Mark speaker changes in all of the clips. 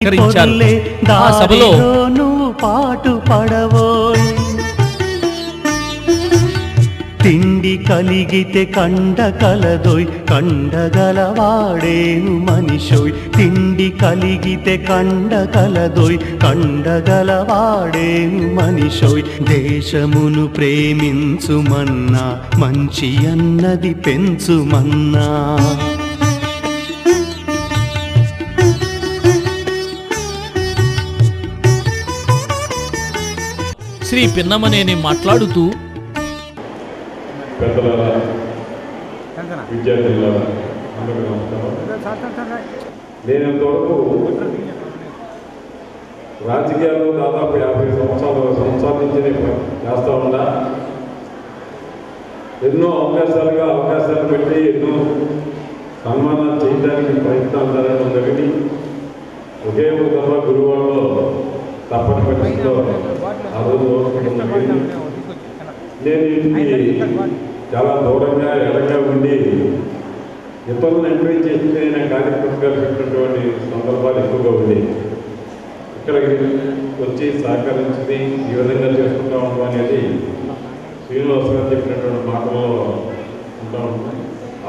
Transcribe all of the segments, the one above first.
Speaker 1: ఆ సభలో
Speaker 2: పాటు పడవోయ్ తిండి కలిగితే కండ కలదోయ్ కండగలవాడేను మనిషోయ్ తిండి కలిగితే కండ కలదోయ్ కండగలవాడేను మనిషోయ్ దేశమును ప్రేమించుమన్నా మంచి అన్నది పెంచుమన్నా
Speaker 1: శ్రీ పిన్నమనేని మాట్లాడుతూ
Speaker 3: పెద్దలారా విద్యార్థులారా అందరికీ నమస్కారం. నేను ఇంతవరకు రాజకీయాల్లో దాదాపు 50 సంవత్సరాల నుంచి నేను చేస్తూ ఉన్నా. ఎన్నో అవకాశాలు పెట్టి ఎన్నో సన్మానాలు చేయడానికి ప్రయత్నాలు జరగడం జరిగింది. ఒకే ఒక దఫా గురువారంలో తప్పని పరిస్థితిలో ఆ రోజు నేను ఇంటికి చాలా దూరంగా ఎడగా ఉండి ఇతరులను ఎంకరేజ్ చేస్తే కార్యక్రమంగా పెట్టినటువంటి సందర్భాలు ఎక్కువగా ఉంది. ఇక్కడికి వచ్చి సహకరించింది ఈ విధంగా చేసుకుంటా ఉంటాం అనేది శ్రీనివాస్ గారు చెప్పినటువంటి మాటల్లో ఉంటా ఉంటాం.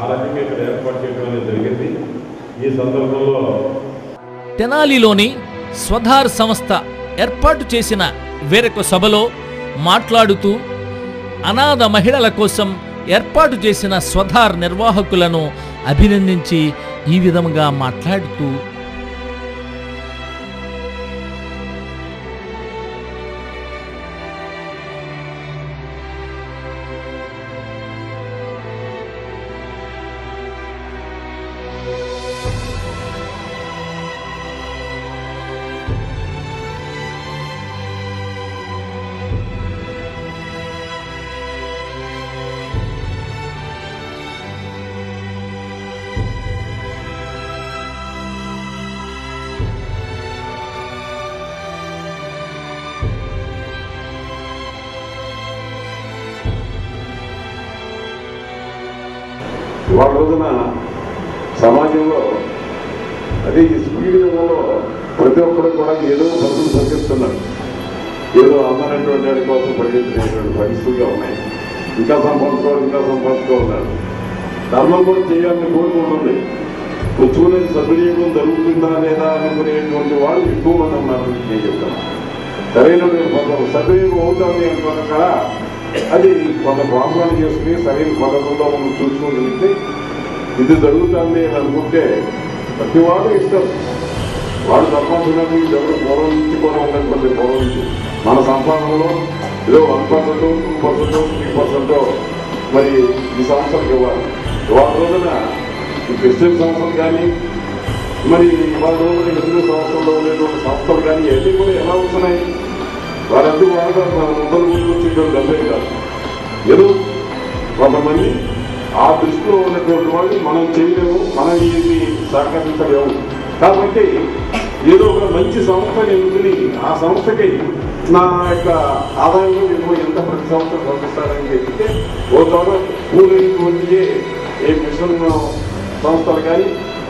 Speaker 3: ఆ రకంగా ఇక్కడ ఏర్పాటు చేయడం అనేది జరిగింది. ఈ సందర్భంలో
Speaker 1: తెనాలిలోని స్వధార్ సంస్థ ఏర్పాటు చేసిన వేరొక సభలో మాట్లాడుతూ అనాథ మహిళల కోసం ఏర్పాటు చేసిన స్వధార్ నిర్వాహకులను అభినందించి ఈ విధంగా మాట్లాడుతూ
Speaker 3: ఇవాళ రోజున సమాజంలో అదే ఈ స్పీడ్ యుగంలో ప్రతి ఒక్కరు కూడా ఏదో పనులు పరిగెత్తున్నారు. ఏదో అందనటువంటి వాడి కోసం పరిగెత్తినటువంటి పరిస్థితులుగా ఉన్నాయి. ఇంకా సంపాదించుకోవాలన్నారు. ధర్మం కూడా చేయాలని కోరుకుంటుంది. పుచ్చుకునేది సద్వినియోగం జరుగుతుందా లేదా అనుకునేటువంటి వాళ్ళు ఎక్కువ మంది ఉన్నారని నేను చెప్తాను. సరైనటువంటి పద్ధతులు సద్వినియోగం అవుతుంది అనుకున్న కదా అది కొంత ప్రాబ్లం చేసుకుని సరైన పద్ధతుల్లో మనం చూసుకోగలిగితే ఇది జరుగుతుంది అని అనుకుంటే ప్రతి వాళ్ళు ఇష్టం. వాళ్ళు సంపాదించినట్టు ఎవరు పూర్వం నుంచి కూడా ఉన్నటువంటి పూర్వం నుంచి మన సంపాదనలో ఏదో 1%, 2%, 3% మరి ఈ సంస్థలకు ఇవ్వాలి. ఇవాళ రోజున ఈ క్రిస్టియన్ సంస్థలు కానీ మరి ఇవాళ రోజున హిందూ సంస్థల్లో ఉండేటువంటి సంస్థలు కానీ ఇవన్నీ కూడా ఎలా వస్తున్నాయి? వాళ్ళందరూ వాళ్ళ మొదలు ముందు వచ్చేటువంటి డబ్బే కాదు. ఏదో కొంతమంది ఆ దృష్టిలో ఉన్నటువంటి వాళ్ళు మనం చేయలేము, మనం ఇది సహకరించలేము. కాబట్టి ఏదో ఒక మంచి సంస్థని ఎన్నుకుని ఆ సంస్థకి నా యొక్క ఆదాయంలో నేను ఎంత ప్రతి సంవత్సరం పంపిస్తానని చెప్తే ఓ చోట పూలైనటువంటి ఏ మిషన్ సంస్థలు కానీ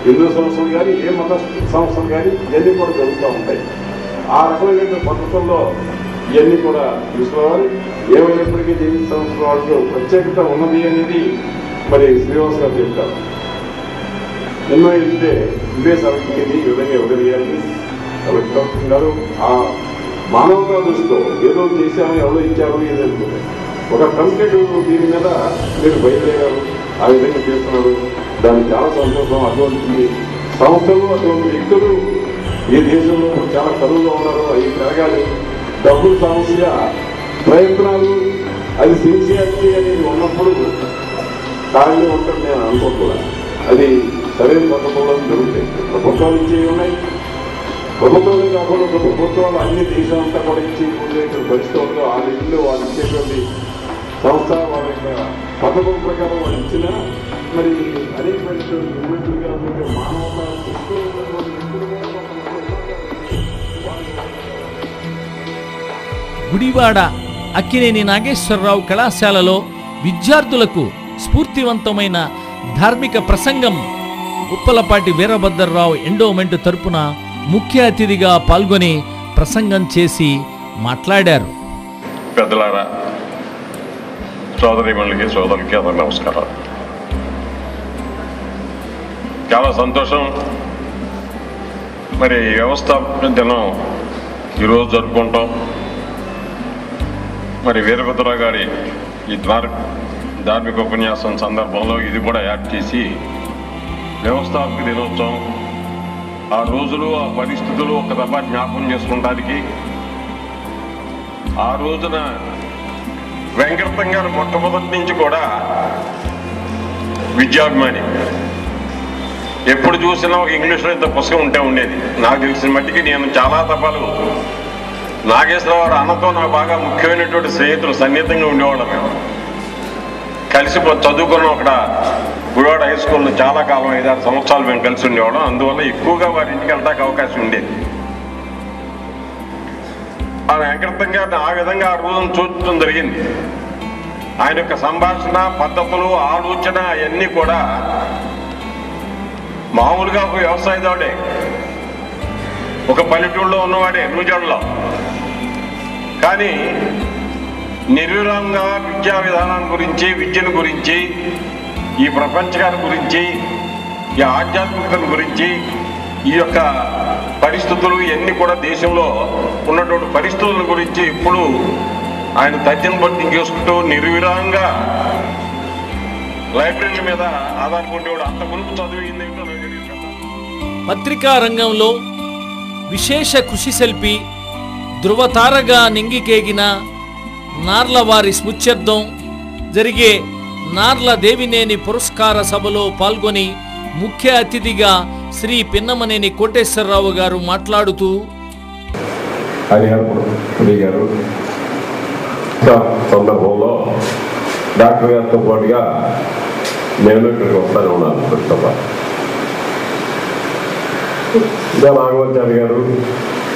Speaker 3: హిందూ సంస్థలు కానీ ఏ మత సంస్థలు కానీ ఇవన్నీ కూడా జరుగుతూ ఉంటాయి. ఆ రకమైన పద్ధతుల్లో ఇవన్నీ కూడా తీసుకోవాలి. ఏమైనప్పటికీ దేని సంస్థల వాళ్ళకు ప్రత్యేకత ఉన్నది అనేది మరి శ్రీనివాస్ గారు చెప్తారు. ఎన్నో ఇస్తే ఇవే సభకి ఈ విధంగా ఎవరియాలని గారు ఆ మానవతా దృష్టితో ఏదో చేశామో ఎవరో ఇచ్చారో ఏదో అనుకుంటే ఒక కంప్లీట్ దీని మీద మీరు బయలుదేరారు, ఆ విధంగా చేస్తున్నారు. దానికి చాలా సంతోషం. అటువంటి సంస్థలు అటువంటి వ్యక్తులు ఈ దేశంలో చాలా కరువుగా ఉన్నారు. అవి పెరగాలి. డబ్బుల సమస్య ప్రయత్నాలు అది సిన్సియారిటీ అనేది ఉన్నప్పుడు దాన్ని ఉంటుంది నేను అనుకోకూడదు. అది సరైన పద్ధతుల్లో జరుగుతాయి. ప్రభుత్వాలు ఇచ్చేవి ఉన్నాయి. ప్రభుత్వాలే కాకుండా ప్రభుత్వాలు అన్ని దేశం అంతా కూడా ఇచ్చి ఉండేటువంటి పరిస్థితుల్లో ఆ నిధులు వాళ్ళు ఇచ్చేటువంటి సంస్థ వాళ్ళ యొక్క పథకం ప్రకారం వాళ్ళు ఇచ్చినా మరి అనేకమైనటువంటి మూమెంట్లుగా మానవత
Speaker 1: గుడివాడ అక్కినేని నాగేశ్వరరావు కళాశాలలో విద్యార్థులకు స్ఫూర్తివంతమైన ధార్మిక ప్రసంగం ఉప్పలపాటి వీరభద్రరావు ఎండోమెంట్ తరపున ముఖ్య అతిథిగా పాల్గొని ప్రసంగం చేసి మాట్లాడారు.
Speaker 4: పెద్దలారా, సోదరిమణులకి సోదరులకి అందరికీ నమస్కారాలు. చాలా సంతోషం. మరి వ్యవస్థాపన దినం ఈరోజు జరుపుకుంటాం. మరి వీరభద్రరావు గారి ఈ ధార్మిక ఉపన్యాసం సందర్భంలో ఇది కూడా యాడ్ చేసి వ్యవస్థాపక దినోత్సవం, ఆ రోజులు ఆ పరిస్థితులు ఒక దఫా జ్ఞాపకం చేసుకోవడానికి, ఆ రోజున వెంకటం గారు మొట్టమొదటి నుంచి కూడా విద్యాభిమాని. ఎప్పుడు చూసినా ఒక ఇంగ్లీష్లో ఇంత పుస్తకం ఉంటే ఉండేది. నాకు తెలిసిన మట్టికి నేను చాలా దఫాలు నాగేశ్వరరావు అన్నతో నాకు బాగా ముఖ్యమైనటువంటి స్నేహితులు, సన్నిహితంగా ఉండేవాళ్ళం. మేము కలిసి చదువుకున్నాం అక్కడ గుడివాడ హై స్కూల్లో చాలా కాలం, 5-6 సంవత్సరాలు మేము కలిసి ఉండేవాళ్ళం. అందువల్ల ఎక్కువగా వారి ఇంటికి వెళ్ళడానికి అవకాశం ఉండేది. ఆ వెంకటం గారిని ఆ విధంగా ఆ రోజును చూడటం జరిగింది. ఆయన యొక్క సంభాషణ పద్ధతులు, ఆలోచన అవన్నీ కూడా మామూలుగా ఒక వ్యవసాయదారుడే, ఒక పల్లెటూళ్ళలో ఉన్నవాడే, నూజాడులో. కానీ నిర్విరామంగా విద్యా విధానాన్ని గురించి, విద్యను గురించి, ఈ ప్రపంచకాన్ని గురించి, ఈ ఆధ్యాత్మికతను గురించి, ఈ యొక్క పరిస్థితులు ఇవన్నీ కూడా దేశంలో ఉన్నటువంటి పరిస్థితుల గురించి ఇప్పుడు ఆయన తర్జన భర్తీ చేసుకుంటూ నిర్విరామంగా లైబ్రరీల మీద ఆధారపడేవాడు. అంత మునుపు చదివింది ఏంటో నాకు తెలియదు కదా.
Speaker 1: పత్రికా రంగంలో విశేష కృషి సెల్పి ధృవతారగా నింగికేగిన నార్ల వారి స్మృత్యర్థం జరిగే నార్ల దేవినేని పురస్కార సభలో పాల్గొని ముఖ్య అతిథిగా శ్రీ పిన్నమనేని కోటేశ్వరరావు గారు మాట్లాడుతూ,
Speaker 4: గారు సందర్భంలో డాక్టర్ గారితో పాటుగా నేను ఇక్కడికి వస్తానే ఉన్నాను. ఇంకా నాగవచారి గారు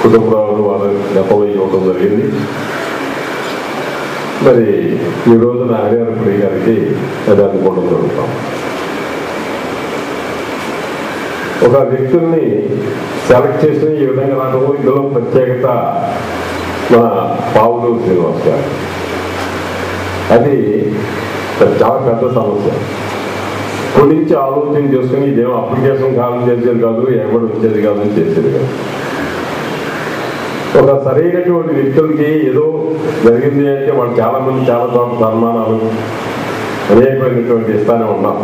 Speaker 4: కుటుంబరావులు వారు గతంలో ఇవ్వడం జరిగింది. మరి ఈ రోజున హరిహరపుడి గారికి అది అనుకోవడం జరుగుతాం. ఒక వ్యక్తుల్ని సెలెక్ట్ చేసిన ఈ విధంగా రావడం, ఇందులో ప్రత్యేకత మన పావులూరు శ్రీనివాస్ గారు. అది చాలా పెద్ద సమస్య. ఇప్పటి నుంచి ఆలోచన చేసుకుని ఇదేమో అప్లికేషన్ కాలం చేసేది కాదు, ఎక్కడ వచ్చేది కాదు అని చేసేది కాదు. ఒక సరైనటువంటి వ్యక్తులకి ఏదో జరిగింది అంటే వాళ్ళు చాలా మంది చాలా చోట్ల సన్మానాలు అనేకమైనటువంటి ఇస్తానే ఉన్నాం.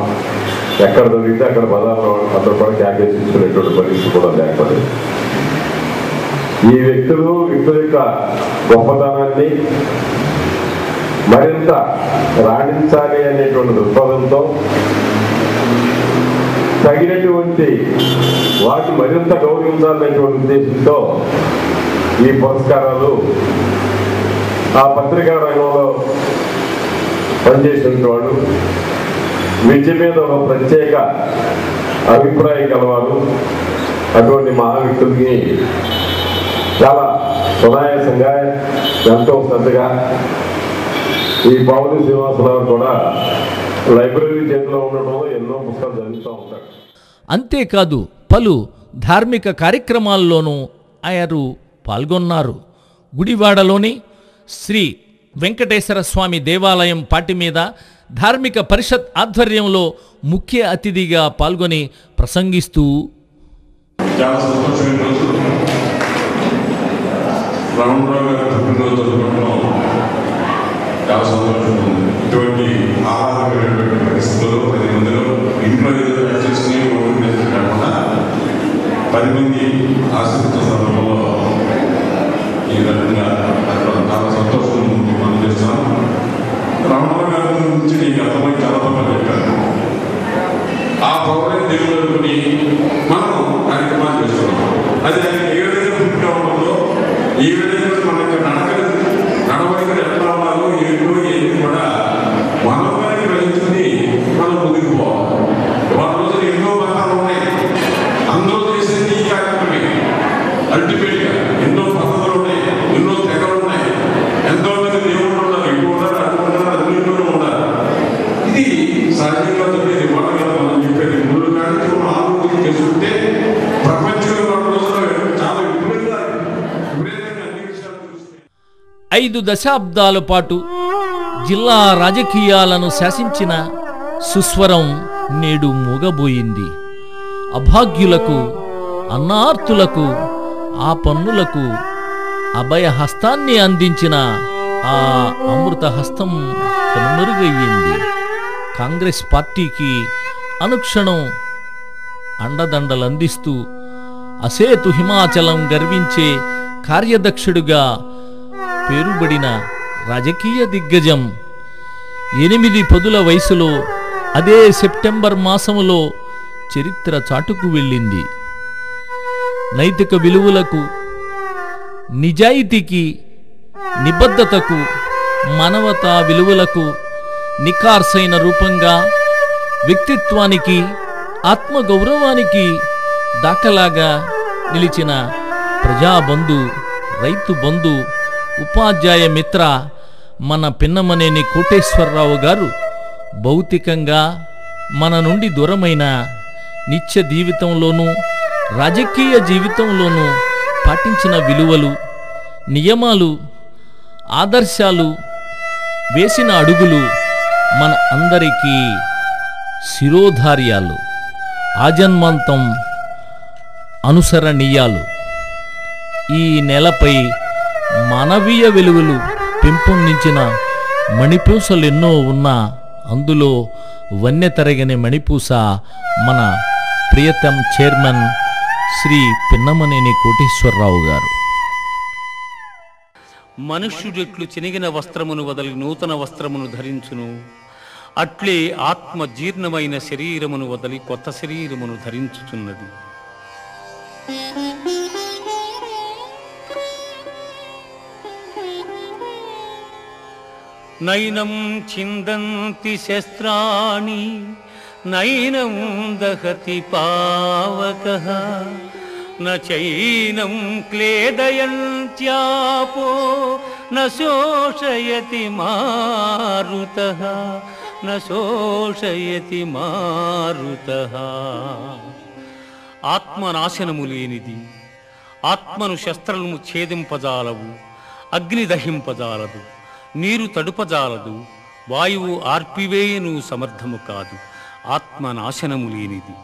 Speaker 4: ఎక్కడ జరిగితే అక్కడ బజార్లో అక్కడ కూడా క్యాకేజ్ తీసుకునేటువంటి పరిస్థితి కూడా లేకపోలేదు. ఈ వ్యక్తుల యొక్క గొప్పతనాన్ని మరింత రాణించాలి అనేటువంటి దృక్పథంతో తగినటువంటి వాటిని మరింత గౌరవించాలనేటువంటి ఉద్దేశంతో ఈ పురస్కారాలు ఆ పత్రికా రంగంలో పనిచేసిన వాళ్ళు, విద్య మీద ఒక ప్రత్యేక అభిప్రాయం కలవారు, అటువంటి మహా వ్యక్తులకి చాలా సునాయాసంగా ఎంతో శ్రద్ధగా ఈ పావులూరు శ్రీనివాసరావు కూడా లైబ్రరీ చేతిలో ఉండటంలో ఎన్నో పుస్తకాలు చదువుతూ ఉంటాడు.
Speaker 1: అంతేకాదు పలు ధార్మిక కార్యక్రమాల్లోనూ ఆయరు పాల్గొన్నారు. గుడివాడలోని శ్రీ వెంకటేశ్వర స్వామి దేవాలయం పాటి మీద ధార్మిక పరిషత్ ఆధ్వర్యంలో ముఖ్య అతిథిగా పాల్గొని ప్రసంగిస్తూ,
Speaker 5: చాలా సంతోషమైన రోజు రామరావు గారి పుట్టినరోజు జరుపుకోవడం చాలా సంతోషంగా ఉంది. ఇటువంటి ఆహ్లాదకరమైనటువంటి పరిస్థితుల్లో 10 మందిలో ఇంట్లో ఏదో చేసుకుని ఓటు కాకుండా 10 మంది ఆశ్రయించిన సందర్భంలో ఈ రకంగా చాలా సంతోషం మనం చేస్తున్నాం. రామరావు గారి గురించి నీకు అర్థమై చాలా తప్పని చెప్పాను. ఆ పౌరాన్ని దేవుని మనం కార్యక్రమాలు చేస్తున్నాం. అది ఆయన ఏ విధంగా పుట్టిగా ఉంటుందో, ఏ విధంగా మన యొక్క నడవడికలు ఎట్లా ఉన్నారో, ఏంటో ఏది కూడా మనవారికి గ్రహించుకుని మనం ముందుకు పోవాలి. వాళ్ళ రోజులు ఎన్నో మతాలు ఉన్నాయి, అందరూ చేసేది ఈ కార్యక్రమే. అల్టిమేట్గా ఎన్నో పద్ధతులు ఉన్నాయి, ఎన్నో తెగలు ఉన్నాయి, ఎంతో మంది దేవుళ్ళు ఉన్నారు, ఇటు ఉన్నారు, అటు ఉన్నారు, అన్నింటిలో ఉన్నారు. ఇది సహజంగా జరిగేది. మనం చెప్పేది ముందు కానీ ఆలోచన చేసుకుంటే ప్రపంచంలో 2 రోజుల్లో
Speaker 1: 5 దశాబ్దాల పాటు జిల్లా రాజకీయాలను శాసించిన సుస్వరం నేడు మూగబోయింది. అభాగ్యులకు, అన్నార్తులకు, ఆ పన్నులకు అభయహస్తాన్ని అందించిన ఆ అమృత హస్తం కనుమరుగయ్యింది. కాంగ్రెస్ పార్టీకి అనుక్షణం అండదండలందిస్తూ అసేతు హిమాచలం గర్వించే కార్యదక్షుడుగా పేరుబడిన రాజకీయ దిగ్గజం 8 పదుల వయసులో అదే సెప్టెంబర్ మాసములో చరిత్ర చాటుకు వెళ్ళింది. నైతిక విలువలకు, నిజాయితీకి, నిబద్ధతకు, మానవతా విలువలకు నికార్సైన రూపంగా, వ్యక్తిత్వానికి, ఆత్మగౌరవానికి దాఖలాగా నిలిచిన ప్రజాబంధు, రైతు బంధు, ఉపాధ్యాయ మిత్ర మన పిన్నమనేని కోటేశ్వరరావు గారు భౌతికంగా మన నుండి దూరమైన నిత్య జీవితంలోనూ రాజకీయ జీవితంలోనూ పాటించిన విలువలు, నియమాలు, ఆదర్శాలు, వేసిన అడుగులు మన అందరికీ శిరోధార్యాలు, ఆజన్మాంతం అనుసరణీయాలు. ఈ నేలపై మానవీయ విలువలు పెంపొందించిన మణిపూసలెన్నో ఉన్నా అందులో వన్నె తరగని మణిపూస మన ప్రియతం చైర్మన్ శ్రీ పిన్నమనేని కోటేశ్వరరావు గారు.
Speaker 6: మనుష్యుడెట్లు చినిగిన వస్త్రమును వదలి నూతన వస్త్రమును ధరించును, అట్లే ఆత్మ జీర్ణమైన శరీరమును వదలి కొత్త శరీరమును ధరించుచున్నది. నైనం చిందంతి శస్త్రాణి నైనం దహతి పావకః నైనం క్లేదయంత్యాపో నశోషయతి మారుతః నశోషయతి మారుతః. ఆత్మనాశనము లేనిది, ఆత్మను శస్త్రము ఛేదింపజాలవు, అగ్ని దహింపజాలదు, నీరు తడుపజాలదు, వాయువు ఆర్పివేయను సమర్థము కాదు. ఆత్మనాశనము లేనిది.